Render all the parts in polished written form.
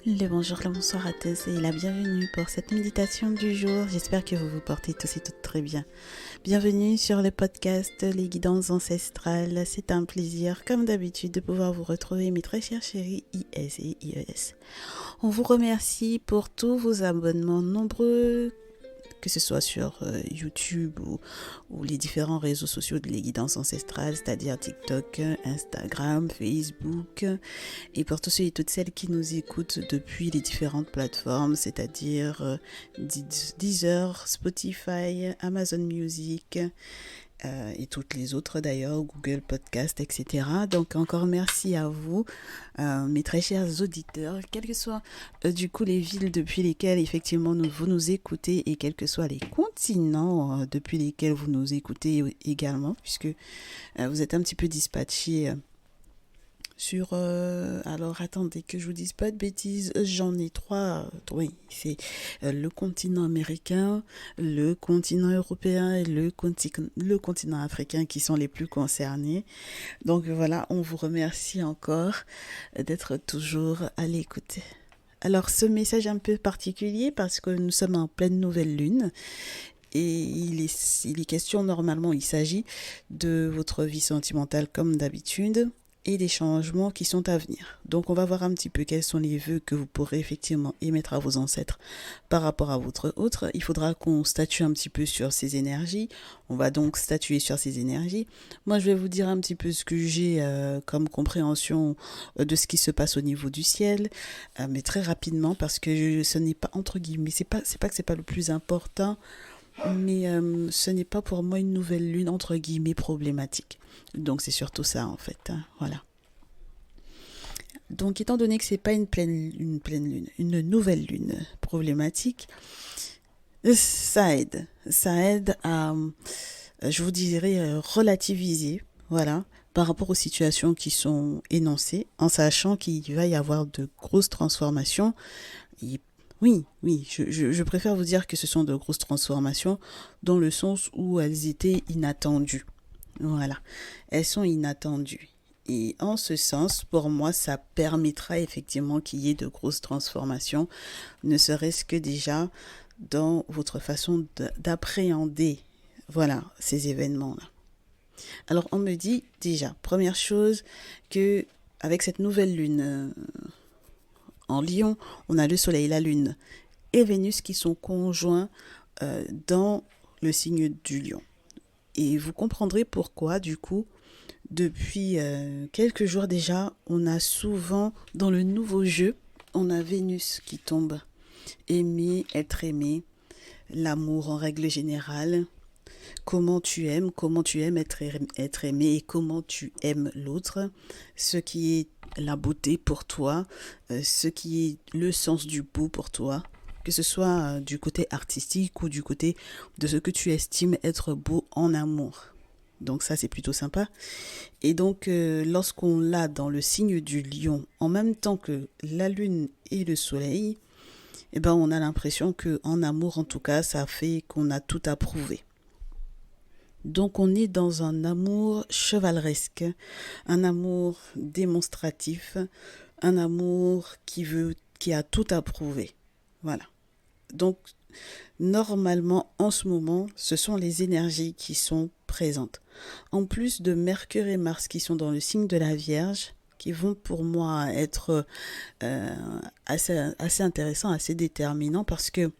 Le bonjour, le bonsoir à tous et la bienvenue pour cette méditation du jour. J'espère que vous vous portez tous et toutes très bien. Bienvenue sur le podcast Les Guidances Ancestrales. C'est un plaisir, comme d'habitude, de pouvoir vous retrouver, mes très chers chéris IS et IES. On vous remercie pour tous vos abonnements nombreux, que ce soit sur YouTube ou les différents réseaux sociaux de Les Guidances Ancestrales, c'est-à-dire TikTok, Instagram, Facebook, et pour tous ceux et toutes celles qui nous écoutent depuis les différentes plateformes, c'est-à-dire Deezer, Spotify, Amazon Music, et toutes les autres d'ailleurs, Google Podcast, etc. Donc encore merci à vous, mes très chers auditeurs, quelles que soient du coup les villes depuis lesquelles effectivement vous nous écoutez et quels que soient les continents depuis lesquels vous nous écoutez également, puisque vous êtes un petit peu dispatchés sur alors attendez que je vous dise pas de bêtises, j'en ai trois. Oui, c'est le continent américain, le continent européen et le continent africain qui sont les plus concernés. Donc voilà, on vous remercie encore d'être toujours à l'écoute. Alors ce message est un peu particulier parce que nous sommes en pleine nouvelle lune et il est question, normalement il s'agit de votre vie sentimentale comme d'habitude et des changements qui sont à venir. Donc on va voir un petit peu quels sont les vœux que vous pourrez effectivement émettre à vos ancêtres par rapport à votre autre. Il faudra qu'on statue un petit peu sur ces énergies. On va donc statuer sur ces énergies. Moi je vais vous dire un petit peu ce que j'ai comme compréhension de ce qui se passe au niveau du ciel, mais très rapidement parce que ce n'est pas entre guillemets, c'est pas que c'est pas le plus important, mais ce n'est pas pour moi une nouvelle lune entre guillemets problématique. Donc c'est surtout ça en fait, hein, voilà. Donc étant donné que c'est pas une pleine lune, une nouvelle lune problématique, ça aide à, je vous dirais, relativiser, voilà, par rapport aux situations qui sont énoncées, en sachant qu'il va y avoir de grosses transformations. Et oui, je préfère vous dire que ce sont de grosses transformations dans le sens où elles étaient inattendues. Voilà, elles sont inattendues. Et en ce sens, pour moi, ça permettra effectivement qu'il y ait de grosses transformations, ne serait-ce que déjà dans votre façon d'appréhender, voilà, ces événements-là. Alors, on me dit déjà, première chose, que avec cette nouvelle lune en Lion, on a le Soleil, la Lune et Vénus qui sont conjoints dans le signe du Lion. Et vous comprendrez pourquoi, du coup, depuis quelques jours déjà, on a souvent, dans le nouveau jeu, on a Vénus qui tombe. Aimer, être aimé, l'amour en règle générale, comment tu aimes être aimé et comment tu aimes l'autre, ce qui est la beauté pour toi, ce qui est le sens du beau pour toi, que ce soit du côté artistique ou du côté de ce que tu estimes être beau en amour. Donc ça, c'est plutôt sympa. Et donc, lorsqu'on l'a dans le signe du lion, en même temps que la lune et le soleil, eh ben, on a l'impression que en amour, en tout cas, ça fait qu'on a tout approuvé. Donc on est dans un amour chevaleresque, un amour démonstratif, un amour qui a tout approuvé. Voilà. Donc normalement en ce moment, ce sont les énergies qui sont présentes. En plus de Mercure et Mars qui sont dans le signe de la Vierge, qui vont pour moi être assez intéressants, assez déterminants parce que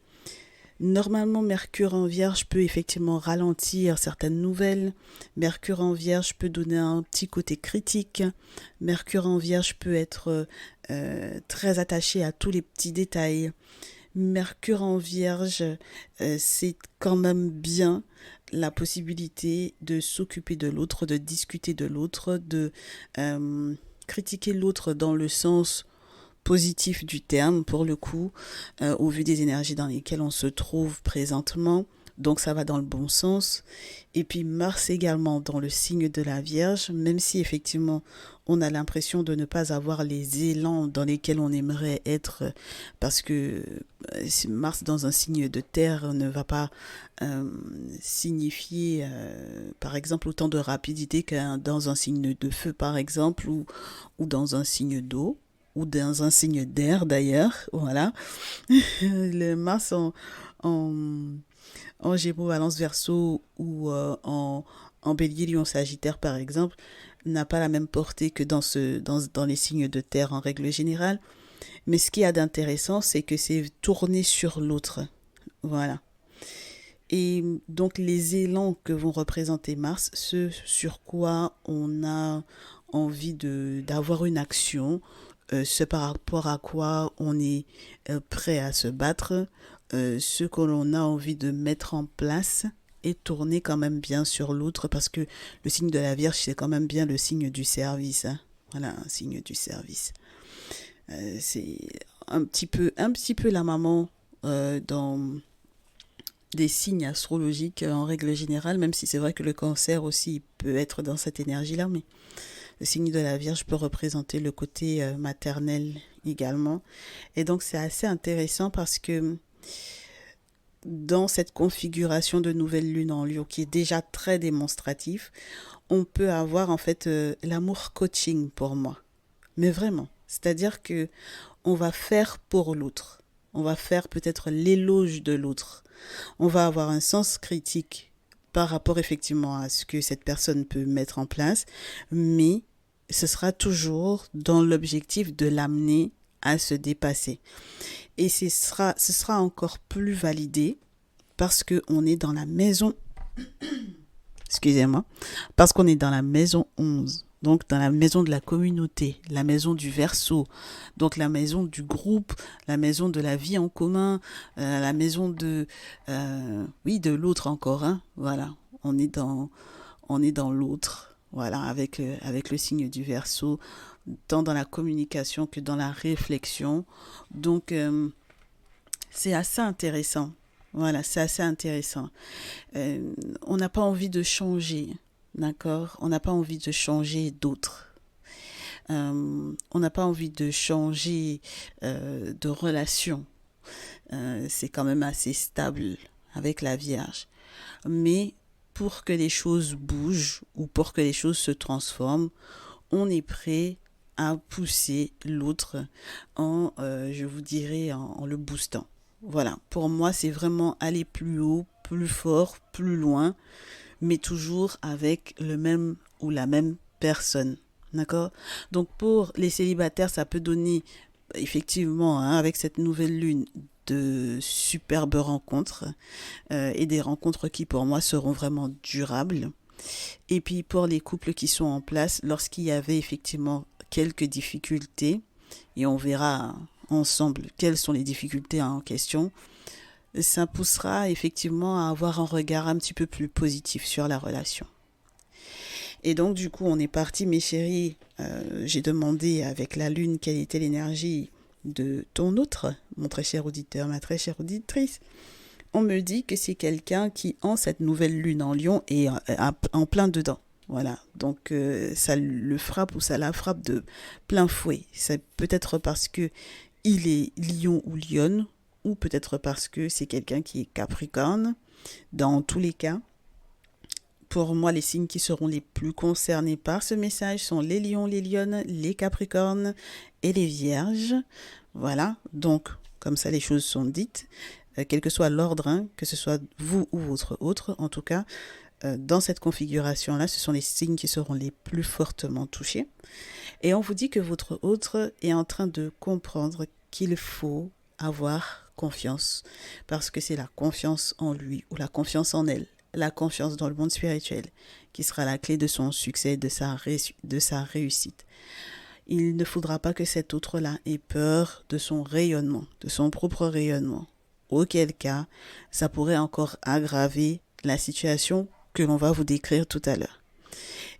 normalement, Mercure en Vierge peut effectivement ralentir certaines nouvelles. Mercure en Vierge peut donner un petit côté critique. Mercure en Vierge peut être très attaché à tous les petits détails. Mercure en Vierge, c'est quand même bien la possibilité de s'occuper de l'autre, de discuter de l'autre, de critiquer l'autre dans le sens positif du terme pour le coup, au vu des énergies dans lesquelles on se trouve présentement. Donc ça va dans le bon sens. Et puis Mars également dans le signe de la Vierge, même si effectivement on a l'impression de ne pas avoir les élans dans lesquels on aimerait être, parce que Mars dans un signe de terre ne va pas signifier par exemple autant de rapidité que dans un signe de feu par exemple, ou dans un signe d'eau ou dans un signe d'air d'ailleurs, voilà. Le Mars en, en Gémeaux, Balance, Verseau ou en Bélier, Lion, Sagittaire par exemple, n'a pas la même portée que dans les signes de terre en règle générale. Mais ce qu'il y a d'intéressant, c'est que c'est tourné sur l'autre. Voilà. Et donc les élans que vont représenter Mars, ce sur quoi on a envie d'avoir une action, ce par rapport à quoi on est prêt à se battre, ce que l'on a envie de mettre en place et tourner quand même bien sur l'autre parce que le signe de la Vierge, c'est quand même bien le signe du service, hein. Voilà, un signe du service. C'est un petit peu la maman dans des signes astrologiques en règle générale, même si c'est vrai que le cancer aussi peut être dans cette énergie-là, mais le signe de la Vierge peut représenter le côté maternel également. Et donc c'est assez intéressant parce que dans cette configuration de nouvelle lune en Lion qui est déjà très démonstratif, on peut avoir en fait l'amour coaching pour moi. Mais vraiment, c'est-à-dire que on va faire pour l'autre. On va faire peut-être l'éloge de l'autre. On va avoir un sens critique par rapport effectivement à ce que cette personne peut mettre en place, mais ce sera toujours dans l'objectif de l'amener à se dépasser. Et ce sera encore plus validé parce qu'on est dans la maison, excusez-moi, parce qu'on est dans la maison 11. Donc dans la maison de la communauté, la maison du Verseau, donc la maison du groupe, la maison de la vie en commun, la maison oui, de l'autre encore, hein. Voilà, on est dans l'autre, voilà, avec le signe du Verseau, tant dans la communication que dans la réflexion. Donc c'est assez intéressant. Voilà, c'est assez intéressant. On n'a pas envie de changer, d'accord? On n'a pas envie de changer d'autres. On n'a pas envie de changer de relation. C'est quand même assez stable avec la Vierge. Mais pour que les choses bougent ou pour que les choses se transforment, on est prêt à pousser l'autre je vous dirais, en le boostant. Voilà, pour moi, c'est vraiment aller plus haut, plus fort, plus loin, mais toujours avec le même ou la même personne. D'accord? Donc pour les célibataires, ça peut donner effectivement, hein, avec cette nouvelle lune, de superbes rencontres et des rencontres qui pour moi seront vraiment durables. Et puis pour les couples qui sont en place, lorsqu'il y avait effectivement quelques difficultés, et on verra ensemble quelles sont les difficultés en question, ça poussera effectivement à avoir un regard un petit peu plus positif sur la relation. Et donc du coup on est parti mes chéris, j'ai demandé avec la lune quelle était l'énergie de ton autre, mon très cher auditeur, ma très chère auditrice. On me dit que c'est quelqu'un qui, en cette nouvelle lune en Lion, est en plein dedans. Voilà, donc ça le frappe ou ça la frappe de plein fouet. C'est peut-être parce que il est lion ou lionne, ou peut-être parce que c'est quelqu'un qui est capricorne. Dans tous les cas, pour moi, les signes qui seront les plus concernés par ce message sont les lions, les lionnes, les capricornes et les vierges. Voilà, donc comme ça les choses sont dites, quel que soit l'ordre, hein, que ce soit vous ou votre autre, en tout cas, dans cette configuration-là, ce sont les signes qui seront les plus fortement touchés. Et on vous dit que votre autre est en train de comprendre qu'il faut avoir confiance, parce que c'est la confiance en lui ou la confiance en elle, la confiance dans le monde spirituel, qui sera la clé de son succès, de sa réussite. Il ne faudra pas que cet autre-là ait peur de son rayonnement, de son propre rayonnement. Auquel cas, ça pourrait encore aggraver la situation que l'on va vous décrire tout à l'heure.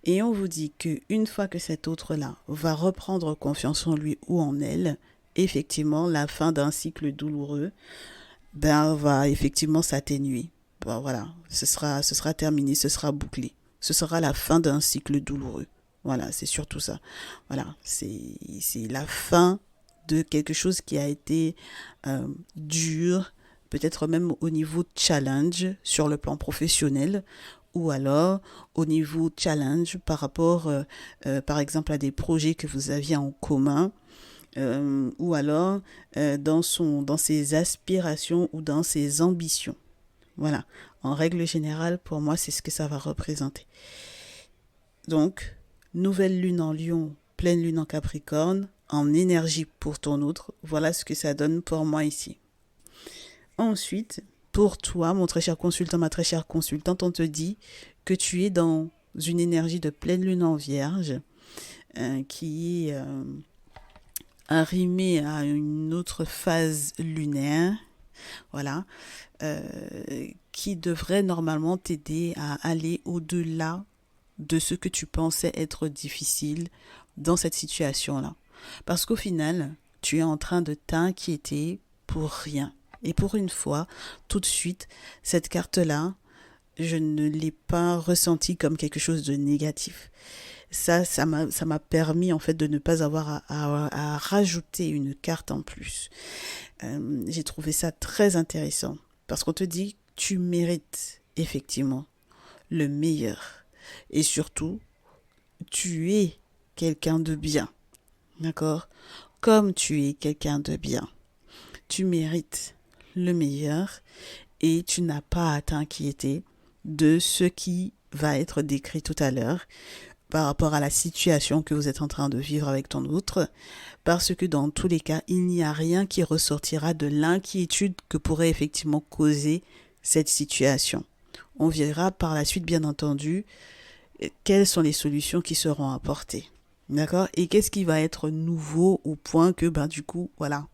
Et on vous dit qu'une fois que cet autre-là va reprendre confiance en lui ou en elle, effectivement, la fin d'un cycle douloureux va effectivement s'atténuer. Voilà, ce sera terminé, ce sera bouclé. Ce sera la fin d'un cycle douloureux. Voilà, c'est surtout ça. Voilà, c'est la fin de quelque chose qui a été dur, peut-être même au niveau challenge sur le plan professionnel, ou alors au niveau challenge par rapport, par exemple, à des projets que vous aviez en commun ou alors dans ses aspirations ou dans ses ambitions. Voilà, en règle générale, pour moi, c'est ce que ça va représenter. Donc, nouvelle lune en Lion, pleine lune en Capricorne, en énergie pour ton autre, voilà ce que ça donne pour moi ici. Ensuite, pour toi, mon très cher consultant, ma très chère consultante, on te dit que tu es dans une énergie de pleine lune en Vierge qui est arrimée à une autre phase lunaire, voilà, qui devrait normalement t'aider à aller au-delà de ce que tu pensais être difficile dans cette situation-là. Parce qu'au final, tu es en train de t'inquiéter pour rien. Et pour une fois, tout de suite, cette carte-là, je ne l'ai pas ressentie comme quelque chose de négatif. Ça m'a permis en fait de ne pas avoir à rajouter une carte en plus. J'ai trouvé ça très intéressant parce qu'on te dit tu mérites effectivement le meilleur et surtout tu es quelqu'un de bien, d'accord? Comme tu es quelqu'un de bien, tu mérites le meilleur et tu n'as pas à t'inquiéter de ce qui va être décrit tout à l'heure par rapport à la situation que vous êtes en train de vivre avec ton autre, parce que dans tous les cas, il n'y a rien qui ressortira de l'inquiétude que pourrait effectivement causer cette situation. On verra par la suite, bien entendu, quelles sont les solutions qui seront apportées. D'accord? Et qu'est-ce qui va être nouveau au point que, du coup, voilà,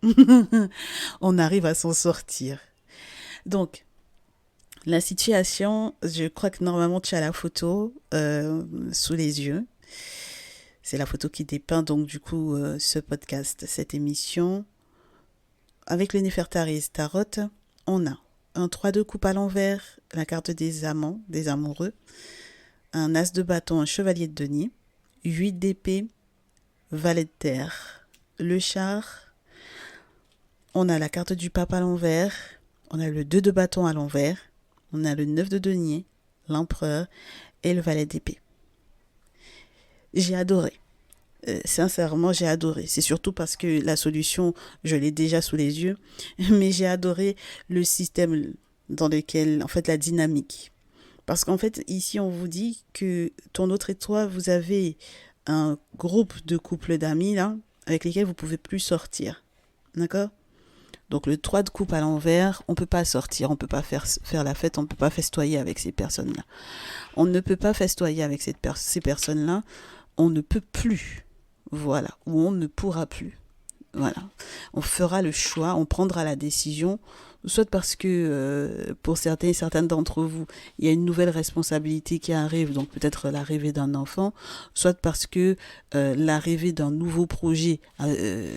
on arrive à s'en sortir. Donc, la situation, je crois que normalement tu as la photo sous les yeux. C'est la photo qui dépeint donc du coup ce podcast, cette émission. Avec le Néfertari Tarot, on a un 3 de coupe à l'envers, la carte des amants, des amoureux, un as de bâton, un chevalier de denier, 8 d'épée, valet de terre, le char. On a la carte du pape à l'envers, on a le 2 de bâton à l'envers, on a le 9 de denier, l'empereur et le valet d'épée. J'ai adoré. Sincèrement, j'ai adoré. C'est surtout parce que la solution, je l'ai déjà sous les yeux, mais j'ai adoré le système dans lequel, en fait, la dynamique. Parce qu'en fait, ici, on vous dit que ton autre et toi, vous avez un groupe de couples d'amis, là, avec lesquels vous ne pouvez plus sortir. D'accord ? Donc le 3 de coupe à l'envers, on ne peut pas sortir, on ne peut pas faire la fête, on ne peut pas festoyer avec ces personnes-là. On ne peut pas festoyer avec ces personnes-là, on ne peut plus, voilà, ou on ne pourra plus. Voilà, on fera le choix, on prendra la décision, soit parce que pour certaines d'entre vous, il y a une nouvelle responsabilité qui arrive, donc peut-être l'arrivée d'un enfant, soit parce que l'arrivée d'un nouveau projet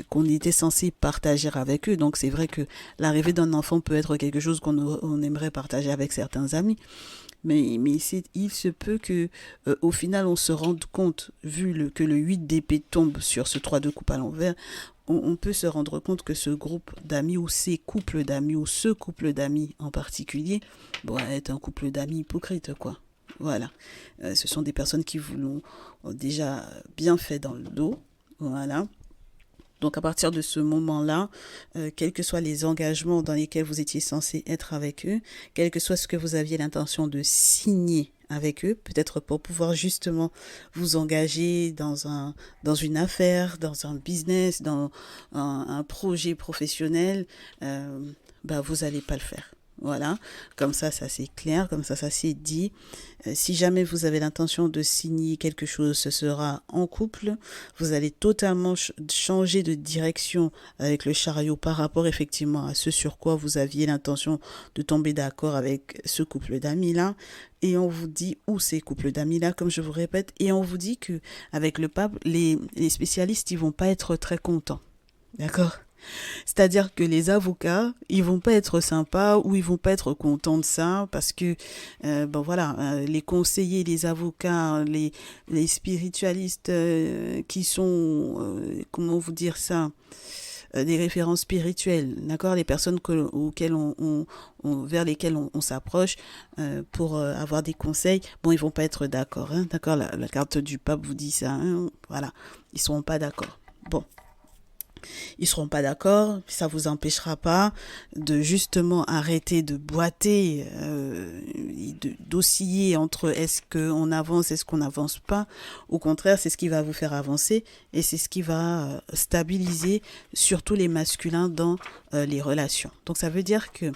qu'on était censé partager avec eux. Donc c'est vrai que l'arrivée d'un enfant peut être quelque chose qu'on aimerait partager avec certains amis. Mais il se peut que au final on se rende compte, vu que le 8 d'épée tombe sur ce 3 de coupe à l'envers, on peut se rendre compte que ce groupe d'amis ou ces couples d'amis ou ce couple d'amis en particulier, est un couple d'amis hypocrite, quoi. Voilà. Ce sont des personnes qui vous l'ont déjà bien fait dans le dos. Voilà. Donc à partir de ce moment-là, quels que soient les engagements dans lesquels vous étiez censé être avec eux, quel que soit ce que vous aviez l'intention de signer avec eux, peut-être pour pouvoir justement vous engager dans une affaire, dans un business, dans un projet professionnel, vous n'allez pas le faire. Voilà, comme ça c'est clair, comme ça c'est dit. Si jamais vous avez l'intention de signer quelque chose, ce sera en couple. Vous allez totalement changer de direction avec le chariot par rapport effectivement à ce sur quoi vous aviez l'intention de tomber d'accord avec ce couple d'amis-là. Et on vous dit, ou ces couples d'amis-là, comme je vous répète, et on vous dit que avec le pape, les spécialistes, ils vont pas être très contents. D'accord ? C'est-à-dire que les avocats, ils vont pas être sympas ou ils vont pas être contents de ça parce que, les conseillers, les avocats, les spiritualistes qui sont, comment vous dire ça, des références spirituelles, d'accord, les personnes vers lesquelles on s'approche pour avoir des conseils, ils vont pas être d'accord, hein, d'accord, la carte du pape vous dit ça, hein, voilà, ils seront pas d'accord. Bon. Ils seront pas d'accord, ça vous empêchera pas de justement arrêter de boiter, d'osciller entre est-ce qu'on avance, est-ce qu'on n'avance pas. Au contraire, c'est ce qui va vous faire avancer et c'est ce qui va stabiliser surtout les masculins dans les relations. Donc ça veut dire que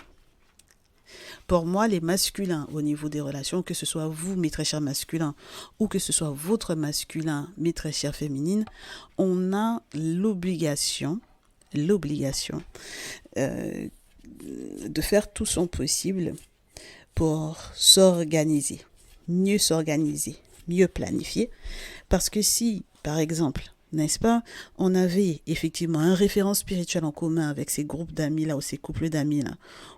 pour moi, les masculins au niveau des relations, que ce soit vous, mes très chers masculins, ou que ce soit votre masculin, mes très chères féminines, on a l'obligation euh, de faire tout son possible pour s'organiser, mieux planifier. Parce que si, par exemple, n'est-ce pas, on avait effectivement un référent spirituel en commun avec ces groupes d'amis là, ou ces couples d'amis là,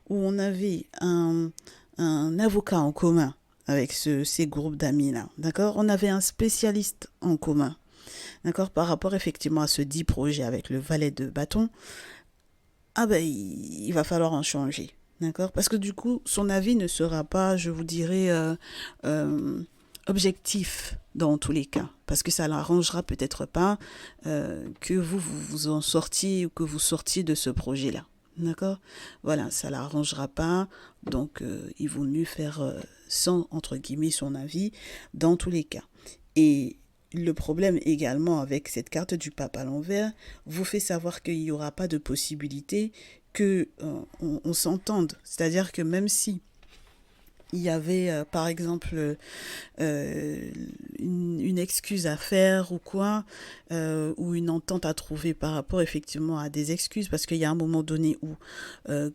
où on avait un avocat en commun avec ces groupes d'amis là, d'accord, on avait un spécialiste en commun, d'accord, par rapport effectivement à ce dit projet avec le valet de bâton, ah ben il va falloir en changer. D'accord. Parce que du coup, son avis ne sera pas, je vous dirais, euh, objectif dans tous les cas. Parce que ça l'arrangera peut-être pas que vous en sortiez ou que vous sortiez de ce projet-là. D'accord. Voilà, ça l'arrangera pas. Donc, il vaut mieux faire sans, entre guillemets, son avis dans tous les cas. Et le problème également avec cette carte du pape à l'envers vous fait savoir qu'il n'y aura pas de possibilité que on s'entende. C'est-à-dire que même si il y avait par exemple une excuse à faire ou quoi, ou une entente à trouver par rapport effectivement à des excuses, parce qu'il y a un moment donné où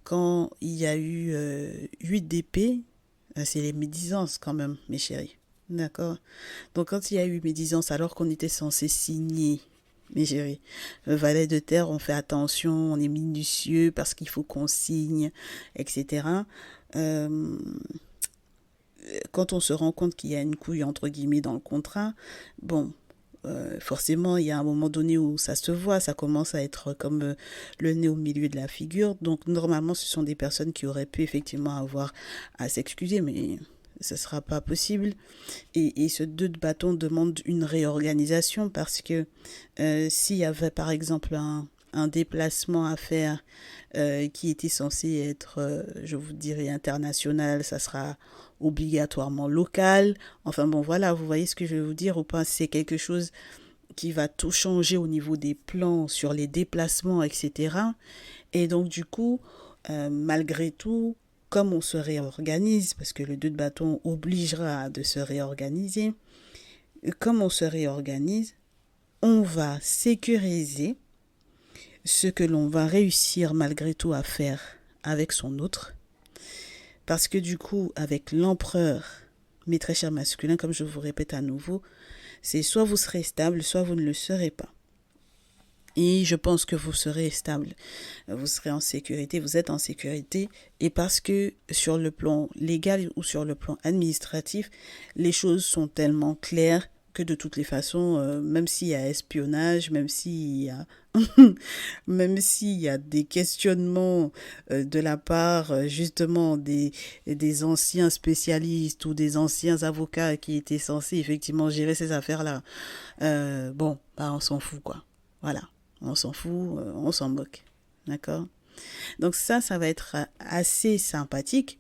quand il y a eu 8 d'épée, c'est les médisances quand même, mes chéris. D'accord. Donc quand il y a eu médisance alors qu'on était censé signer, mes chéris, le valet de terre, on fait attention, on est minutieux parce qu'il faut qu'on signe, etc. Euh, Quand on se rend compte qu'il y a une couille entre guillemets dans le contrat, bon, forcément, il y a un moment donné où ça se voit, ça commence à être comme le nez au milieu de la figure. Donc, normalement, ce sont des personnes qui auraient pu effectivement avoir à s'excuser, mais ce ne sera pas possible. Et ce deux de bâton demande une réorganisation parce que s'il y avait par exemple un déplacement à faire qui était censé être, je vous dirais, international, ça sera obligatoirement local. Enfin bon, voilà, vous voyez ce que je veux vous dire ou pas, c'est quelque chose qui va tout changer au niveau des plans sur les déplacements, etc. Et donc du coup, malgré tout, comme on se réorganise, parce que le 2 de bâton obligera de se réorganiser, comme on se réorganise, on va sécuriser ce que l'on va réussir malgré tout à faire avec son autre. Parce que du coup, avec l'empereur, mes très chers masculins, comme je vous répète à nouveau, c'est soit vous serez stable, soit vous ne le serez pas. Et je pense que vous serez stable, vous serez en sécurité, vous êtes en sécurité. Et parce que sur le plan légal ou sur le plan administratif, les choses sont tellement claires que de toutes les façons, même s'il y a espionnage, même s'il y a même s'il y a des questionnements de la part justement des anciens spécialistes ou des anciens avocats qui étaient censés effectivement gérer ces affaires-là, bon, bah on s'en fout quoi. Voilà, on s'en fout, on s'en moque. D'accord. Donc ça va être assez sympathique.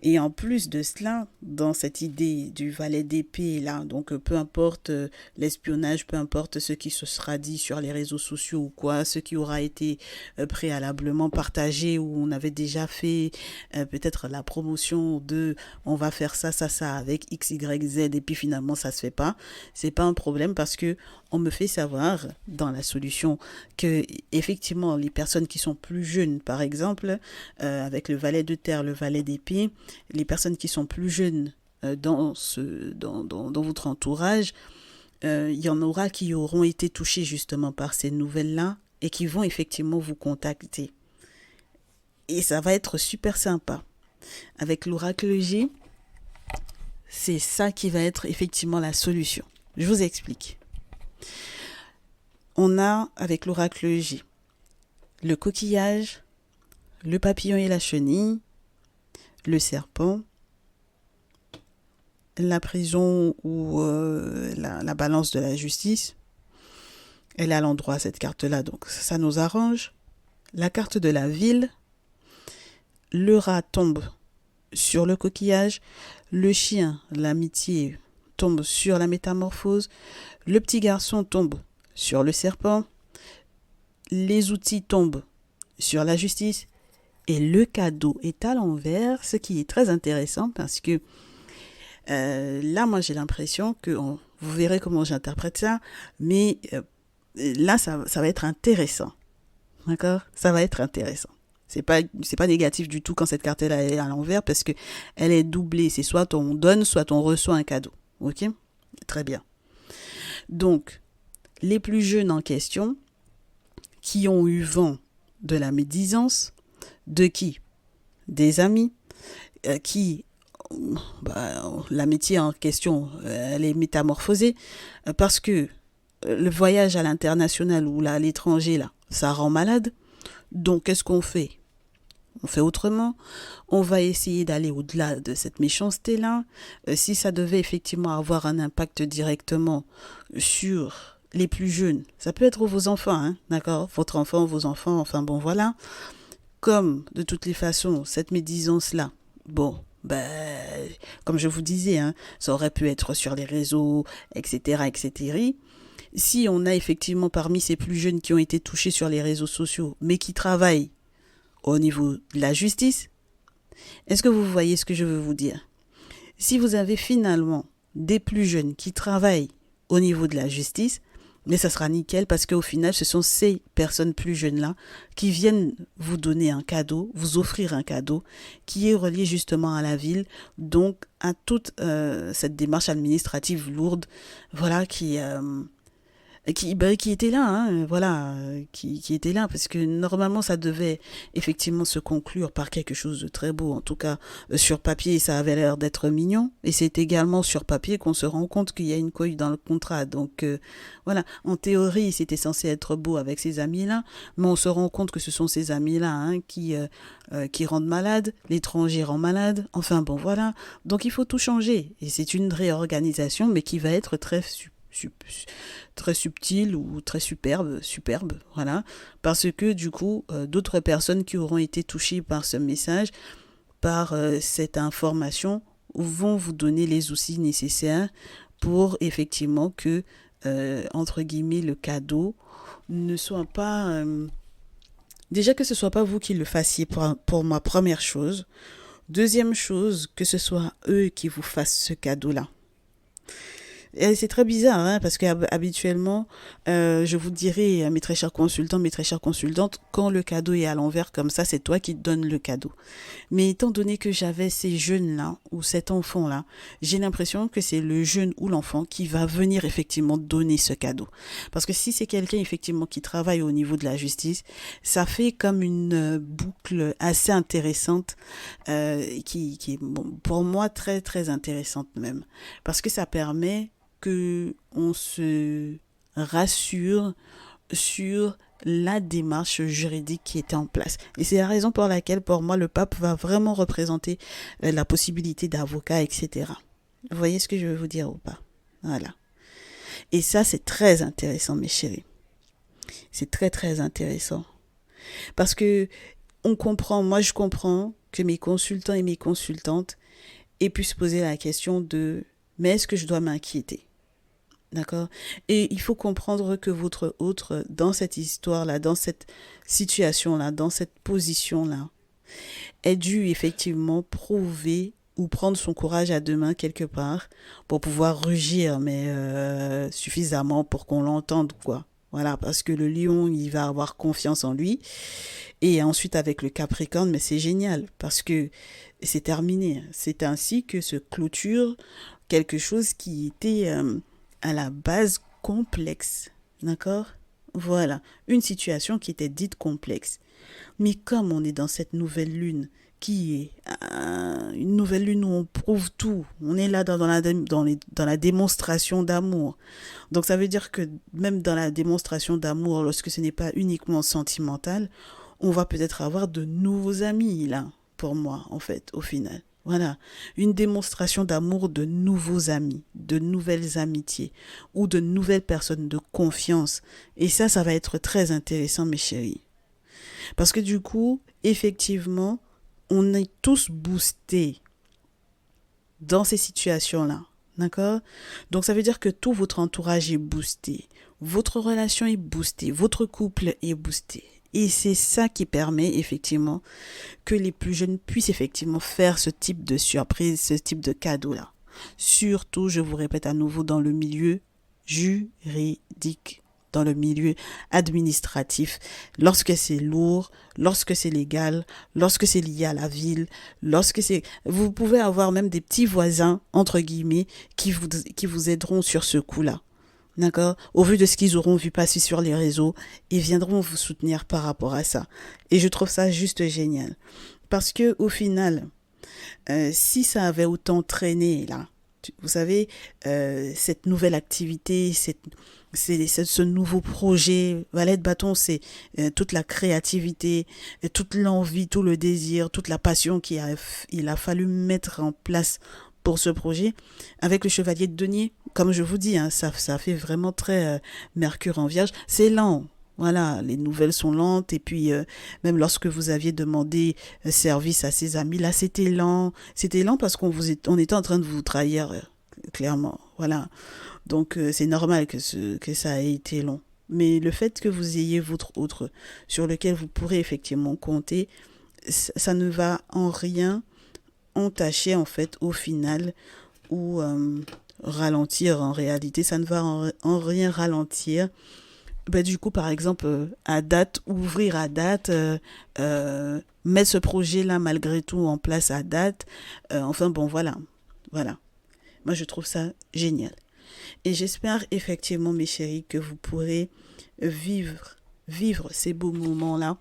Et en plus de cela, dans cette idée du valet d'épée, là, donc peu importe l'espionnage, peu importe ce qui se sera dit sur les réseaux sociaux ou quoi, ce qui aura été préalablement partagé ou on avait déjà fait peut-être la promotion de on va faire ça avec X, Y, Z et puis finalement ça se fait pas, c'est pas un problème parce que on me fait savoir dans la solution que effectivement les personnes qui sont plus jeunes, par exemple, avec le valet de terre, le valet d'épée, les personnes qui sont plus jeunes dans votre entourage, il y en aura qui auront été touchés justement par ces nouvelles-là et qui vont effectivement vous contacter. Et ça va être super sympa. Avec l'oracle G, c'est ça qui va être effectivement la solution. Je vous explique. On a avec l'oracle J le coquillage, le papillon et la chenille, le serpent, la prison ou la balance de la justice, Elle est à l'endroit, cette carte-là, donc ça nous arrange. La carte de la ville, le rat tombe sur le coquillage, le chien, l'amitié, tombe sur la métamorphose, le petit garçon tombe sur le serpent, les outils tombent sur la justice et le cadeau est à l'envers, ce qui est très intéressant parce que là, moi, j'ai l'impression que vous verrez comment j'interprète ça, mais là, ça va être intéressant. D'accord? Ça va être intéressant. C'est pas négatif du tout quand cette carte-là est à l'envers parce que elle est doublée. C'est soit on donne, soit on reçoit un cadeau. Ok? Très bien. Donc, les plus jeunes en question, qui ont eu vent de la médisance, de qui? Des amis, qui l'amitié en question, elle est métamorphosée parce que le voyage à l'international ou là, à l'étranger, là, ça rend malade. Donc, qu'est-ce qu'on fait? On fait autrement. On va essayer d'aller au-delà de cette méchanceté-là. Si ça devait effectivement avoir un impact directement sur les plus jeunes, ça peut être vos enfants, hein, d'accord? Votre enfant, vos enfants, enfin bon, voilà. Comme, de toutes les façons, cette médisance-là, bon, comme je vous disais, hein, ça aurait pu être sur les réseaux, etc., etc. Si on a effectivement parmi ces plus jeunes qui ont été touchés sur les réseaux sociaux, mais qui travaillent au niveau de la justice, est-ce que vous voyez ce que je veux vous dire? Si vous avez finalement des plus jeunes qui travaillent au niveau de la justice, mais ça sera nickel parce qu'au final, ce sont ces personnes plus jeunes-là qui viennent vous donner un cadeau, vous offrir un cadeau qui est relié justement à la ville, donc à toute cette démarche administrative lourde, voilà, qui était là, hein, voilà, qui était là, parce que normalement ça devait effectivement se conclure par quelque chose de très beau, en tout cas sur papier ça avait l'air d'être mignon, et c'est également sur papier qu'on se rend compte qu'il y a une couille dans le contrat, donc voilà, en théorie c'était censé être beau avec ces amis-là, mais on se rend compte que ce sont ces amis-là hein, qui rendent malade, l'étranger rend malade, enfin bon voilà, donc il faut tout changer, et c'est une réorganisation, mais qui va être très subtil ou très superbe, voilà, parce que du coup, d'autres personnes qui auront été touchées par ce message, par cette information, vont vous donner les outils nécessaires pour effectivement que, entre guillemets, le cadeau ne soit pas... déjà que ce soit pas vous qui le fassiez pour ma première chose. Deuxième chose, que ce soit eux qui vous fassent ce cadeau-là. Et c'est très bizarre, hein, parce qu'habituellement, je vous dirais, mes très chers consultants, mes très chères consultantes, quand le cadeau est à l'envers comme ça, c'est toi qui te donnes le cadeau. Mais étant donné que j'avais ces jeunes-là, ou cet enfant-là, j'ai l'impression que c'est le jeune ou l'enfant qui va venir effectivement donner ce cadeau. Parce que si c'est quelqu'un effectivement qui travaille au niveau de la justice, ça fait comme une boucle assez intéressante, qui est bon, pour moi très très intéressante même. Parce que ça permet que on se rassure sur la démarche juridique qui était en place. Et c'est la raison pour laquelle, pour moi, le pape va vraiment représenter la possibilité d'avocat, etc. Vous voyez ce que je veux vous dire ou pas? Voilà. Et ça, c'est très intéressant, mes chéris. C'est très, très intéressant. Parce que moi, je comprends que mes consultants et mes consultantes aient pu se poser la question de mais est-ce que je dois m'inquiéter? D'accord? Et il faut comprendre que votre autre, dans cette histoire-là, dans cette situation-là, dans cette position-là, est dû effectivement prouver ou prendre son courage à deux mains quelque part pour pouvoir rugir, mais suffisamment pour qu'on l'entende, quoi. Voilà, parce que le lion, il va avoir confiance en lui. Et ensuite, avec le Capricorne, mais c'est génial, parce que c'est terminé. C'est ainsi que se clôture quelque chose qui était à la base complexe. D'accord? Voilà, une situation qui était dite complexe. Mais comme on est dans cette nouvelle lune, qui est une nouvelle lune où on prouve tout, on est là dans la démonstration d'amour. Donc ça veut dire que même dans la démonstration d'amour, lorsque ce n'est pas uniquement sentimental, on va peut-être avoir de nouveaux amis là, pour moi, en fait, au final. Voilà, une démonstration d'amour de nouveaux amis, de nouvelles amitiés ou de nouvelles personnes de confiance. Et ça va être très intéressant, mes chéris. Parce que du coup, effectivement, on est tous boostés dans ces situations-là. D'accord? Donc ça veut dire que tout votre entourage est boosté. Votre relation est boostée. Votre couple est boosté. Et c'est ça qui permet effectivement que les plus jeunes puissent effectivement faire ce type de surprise, ce type de cadeau-là. Surtout, je vous répète à nouveau, dans le milieu juridique, dans le milieu administratif, lorsque c'est lourd, lorsque c'est légal, lorsque c'est lié à la ville, lorsque c'est... Vous pouvez avoir même des petits voisins, entre guillemets, qui vous aideront sur ce coup-là. D'accord? Au vu de ce qu'ils auront vu passer sur les réseaux, ils viendront vous soutenir par rapport à ça. Et je trouve ça juste génial. Parce que au final, si ça avait autant traîné là, vous savez, cette nouvelle activité, ce nouveau projet, Valet de bâton, c'est toute la créativité, toute l'envie, tout le désir, toute la passion il a fallu mettre en place pour ce projet. Avec le chevalier de denier, comme je vous dis, hein, ça fait vraiment très Mercure en Vierge. C'est lent. Voilà, les nouvelles sont lentes et puis même lorsque vous aviez demandé service à ses amis, là c'était lent. C'était lent parce on était en train de vous trahir, clairement. Voilà. Donc c'est normal que ça ait été long. Mais le fait que vous ayez votre autre sur lequel vous pourrez effectivement compter, ça ne va en rien entacher en fait au final ou ralentir en réalité. Ça ne va en rien ralentir. Ben, du coup, par exemple, à date, ouvrir à date, mettre ce projet-là malgré tout en place à date. Enfin bon, voilà. Voilà. Moi, je trouve ça génial. Et j'espère effectivement, mes chéris, que vous pourrez vivre ces beaux moments-là.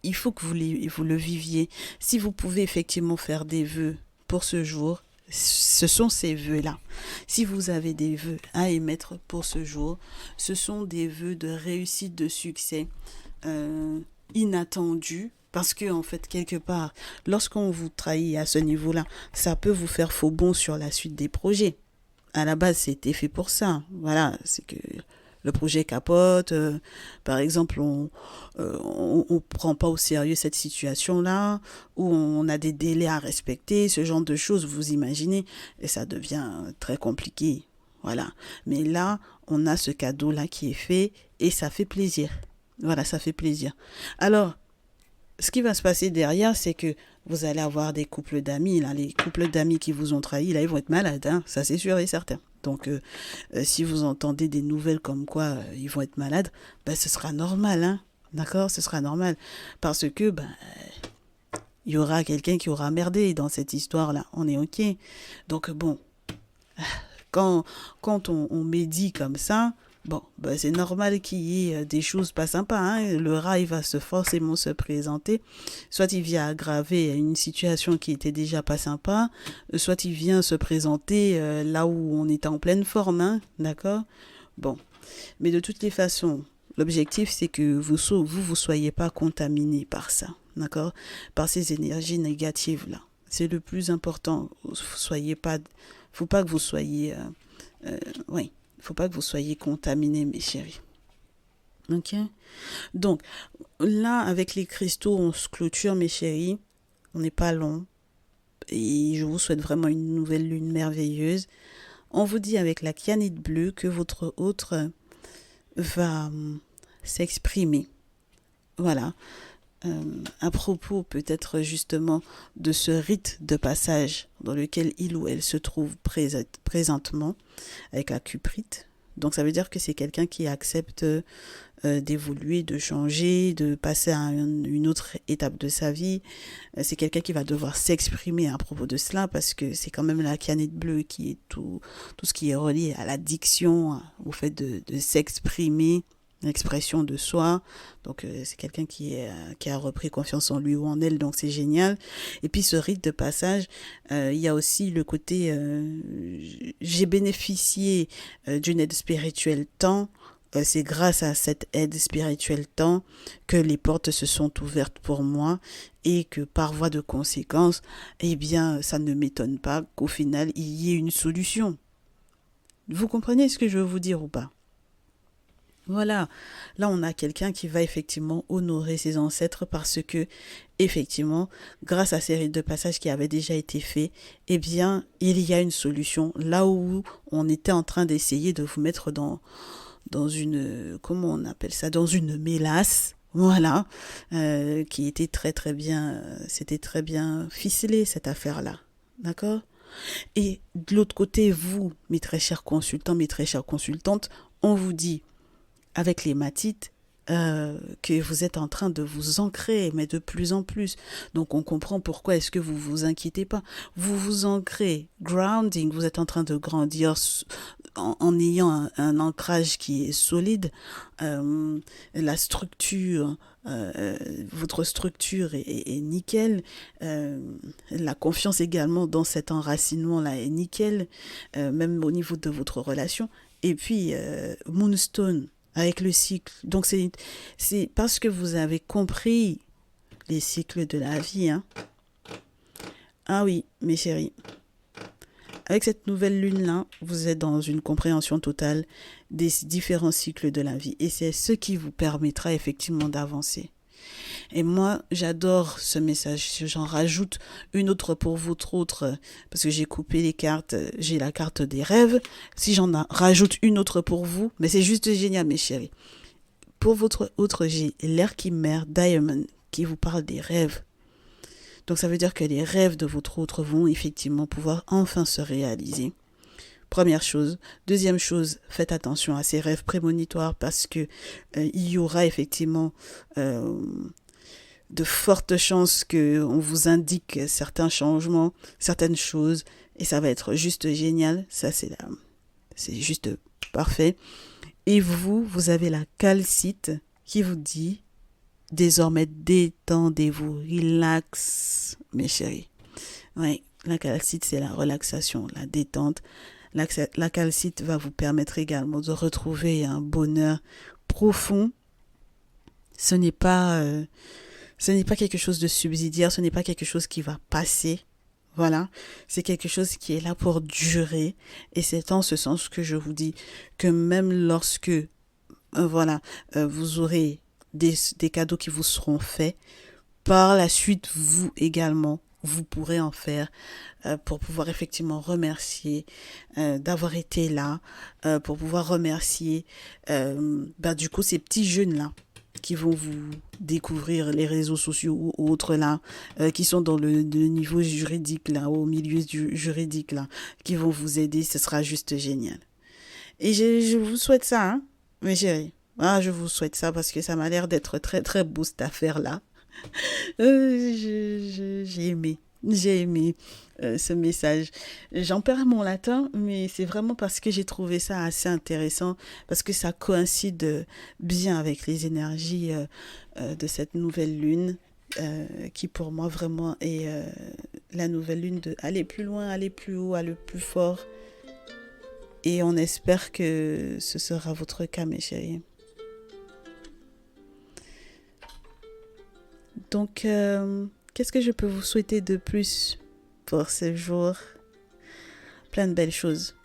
Il faut que vous le viviez. Si vous pouvez effectivement faire des vœux pour ce jour, ce sont ces vœux-là. Si vous avez des vœux à émettre pour ce jour, ce sont des vœux de réussite, de succès inattendus. Parce que, en fait, quelque part, lorsqu'on vous trahit à ce niveau-là, ça peut vous faire faux bond sur la suite des projets. À la base, c'était fait pour ça. Voilà, c'est que le projet capote. Par exemple, on prend pas au sérieux cette situation-là, où on a des délais à respecter, ce genre de choses, vous imaginez, et ça devient très compliqué. Voilà. Mais là, on a ce cadeau-là qui est fait, et ça fait plaisir. Voilà, ça fait plaisir. Alors, ce qui va se passer derrière, c'est que vous allez avoir des couples d'amis. Là, les couples d'amis qui vous ont trahi, là, ils vont être malades. Hein, ça, c'est sûr et certain. Donc, si vous entendez des nouvelles comme quoi ils vont être malades, ben, ce sera normal. Hein, d'accord? Ce sera normal. Parce que ben, il y aura quelqu'un qui aura merdé dans cette histoire-là. On est OK. Donc, bon, quand on médit comme ça, bon, ben c'est normal qu'il y ait des choses pas sympas. Hein. Le rat, il va forcément se présenter. Soit il vient aggraver une situation qui était déjà pas sympa, soit il vient se présenter là où on est en pleine forme. Hein. D'accord? Bon. Mais de toutes les façons, l'objectif, c'est que vous soyez pas contaminé par ça. D'accord? Par ces énergies négatives-là. C'est le plus important. Faut pas que vous soyez... oui. Il ne faut pas que vous soyez contaminés, mes chéris. Ok? Donc, là, avec les cristaux, on se clôture, mes chéris. On n'est pas long. Et je vous souhaite vraiment une nouvelle lune merveilleuse. On vous dit avec la cyanide bleue que votre autre va s'exprimer. Voilà. À propos peut-être justement de ce rite de passage dans lequel il ou elle se trouve présentement avec la cuprite. Donc ça veut dire que c'est quelqu'un qui accepte d'évoluer, de changer, de passer à une autre étape de sa vie. C'est quelqu'un qui va devoir s'exprimer à propos de cela parce que c'est quand même la canette bleue qui est tout ce qui est relié à l'addiction, au fait de s'exprimer, l'expression de soi. Donc c'est quelqu'un qui a repris confiance en lui ou en elle, donc c'est génial. Et puis ce rite de passage, il y a aussi le côté j'ai bénéficié d'une aide spirituelle tant C'est grâce à cette aide spirituelle temps que les portes se sont ouvertes pour moi et que par voie de conséquence, eh bien, ça ne m'étonne pas qu'au final, il y ait une solution. Vous comprenez ce que je veux vous dire ou pas? Voilà, là on a quelqu'un qui va effectivement honorer ses ancêtres parce que, effectivement, grâce à ces rites de passage qui avaient déjà été faits, eh bien, il y a une solution. Là où on était en train d'essayer de vous mettre dans une, comment on appelle ça, dans une mélasse, voilà, qui était très très bien, c'était très bien ficelé cette affaire-là, d'accord? Et de l'autre côté, vous, mes très chers consultants, mes très chères consultantes, on vous dit avec les matites que vous êtes en train de vous ancrer, mais de plus en plus. Donc on comprend pourquoi est-ce que vous vous inquiétez pas. Vous vous ancrez, grounding, vous êtes en train de grandir en ayant ancrage qui est solide. La structure, votre structure est nickel. La confiance également dans cet enracinement-là est nickel, même au niveau de votre relation. Et puis, Moonstone, avec le cycle. Donc, c'est parce que vous avez compris les cycles de la vie. Hein. Ah oui, mes chéris. Avec cette nouvelle lune-là, vous êtes dans une compréhension totale des différents cycles de la vie. Et c'est ce qui vous permettra effectivement d'avancer. Et moi, j'adore ce message. J'en rajoute une autre pour votre autre, parce que j'ai coupé les cartes. J'ai la carte des rêves. Si rajoute une autre pour vous, mais c'est juste génial, mes chéris. Pour votre autre, j'ai l'Herkimer Diamond qui vous parle des rêves. Donc ça veut dire que les rêves de votre autre vont effectivement pouvoir enfin se réaliser. Première chose. Deuxième chose, faites attention à ces rêves prémonitoires parce que il y aura effectivement de fortes chances qu'on vous indique certains changements, certaines choses, et ça va être juste génial. Ça, c'est juste parfait. Et vous avez la calcite qui vous dit désormais détendez-vous, relax, mes chéris. Oui, la calcite, c'est la relaxation, la détente. La calcite va vous permettre également de retrouver un bonheur profond. Ce n'est pas quelque chose de subsidiaire, ce n'est pas quelque chose qui va passer. Voilà, c'est quelque chose qui est là pour durer. Et c'est en ce sens que je vous dis que même lorsque vous aurez des cadeaux qui vous seront faits, par la suite, vous également, vous pourrez en faire pour pouvoir effectivement remercier d'avoir été là, pour pouvoir remercier du coup ces petits jeunes-là qui vont vous découvrir les réseaux sociaux ou autres là, qui sont dans le niveau juridique là, au milieu du juridique là, qui vont vous aider, ce sera juste génial. Et je vous souhaite ça, hein, mes chéris. Ah, je vous souhaite ça parce que ça m'a l'air d'être très très beau cette affaire-là. J'ai aimé. J'ai aimé ce message. J'en perds mon latin, mais c'est vraiment parce que j'ai trouvé ça assez intéressant, parce que ça coïncide bien avec les énergies de cette nouvelle lune, qui pour moi vraiment est la nouvelle lune de aller plus loin, aller plus haut, aller plus fort. Et on espère que ce sera votre cas, mes chéris. Donc, qu'est-ce que je peux vous souhaiter de plus pour ce jour? Plein de belles choses.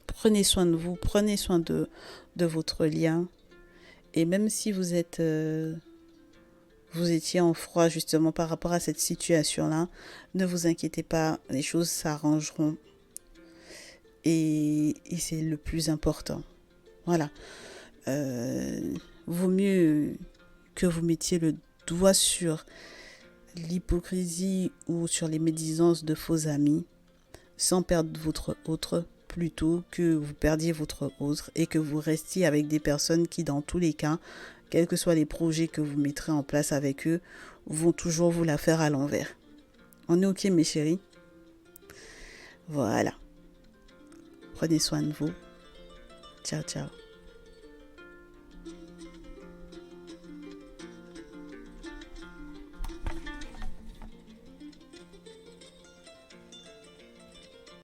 Prenez soin de vous, prenez soin de votre lien. Et même si vous étiez en froid justement par rapport à cette situation-là, ne vous inquiétez pas, les choses s'arrangeront. Et c'est le plus important. Voilà. Vaut mieux que vous mettiez le doigt sur l'hypocrisie ou sur les médisances de faux amis sans perdre votre autre, plutôt que vous perdiez votre autre et que vous restiez avec des personnes qui, dans tous les cas, quels que soient les projets que vous mettrez en place avec eux, vont toujours vous la faire à l'envers. On est ok, mes chéris? Voilà. Prenez soin de vous. Ciao, ciao.